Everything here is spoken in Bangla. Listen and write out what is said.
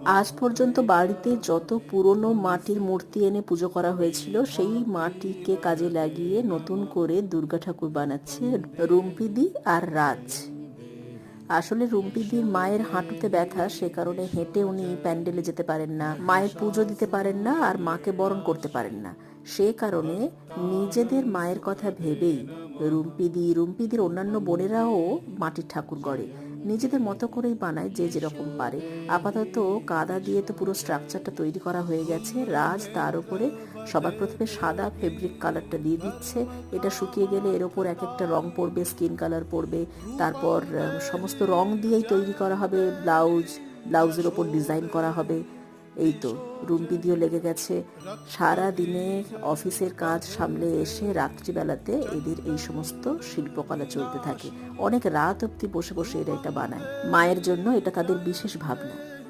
আজ পর্যন্ত বাড়িতে যত পুরনো মাটির মূর্তি এনে পুজো করা হয়েছিল সেই মাটিকে কাজে লাগিয়ে নতুন করে দুর্গা ঠাকুর বানাচ্ছে রুম্পিদি আর রাজ। আসলে রুম্পিদির মায়ের হাঁটুতে ব্যথা, সে কারণে হেঁটে উনি প্যান্ডেলে যেতে পারেন না, মায়ের পুজো দিতে পারেন না, আর মাকে বরণ করতে পারেন না। সে কারণে নিজেদের মায়ের কথা ভেবেই রুম্পিদির অন্যান্য বোনেরাও মাটির ঠাকুর গড়ে, নিজেদের মতো করেই বানায়, যে যেরকম পারে। আপাতত কাদা দিয়ে তো পুরো স্ট্রাকচারটা তৈরি করা হয়ে গেছে। রাজ তার উপরে সবার প্রথমে সাদা ফেব্রিক কালারটা দিয়ে দিচ্ছে। এটা শুকিয়ে গেলে এর ওপর এক একটা রং পড়বে, স্কিন কালার পড়বে। তারপর সমস্ত রং দিয়েই তৈরি করা হবে ব্লাউজের ওপর ডিজাইন করা হবে। এই তো রুম্পিদিও লেগে গেছে। সারা দিনে অফিসের কাজ সামলে এসে রাত্রিবেলাতে এদের এই সমস্ত শিল্পকলা চলতে থাকে। অনেক রাত অবধি বসে বসে এরা এটা বানায়। মায়ের জন্য এটা তাদের বিশেষ ভাবনা।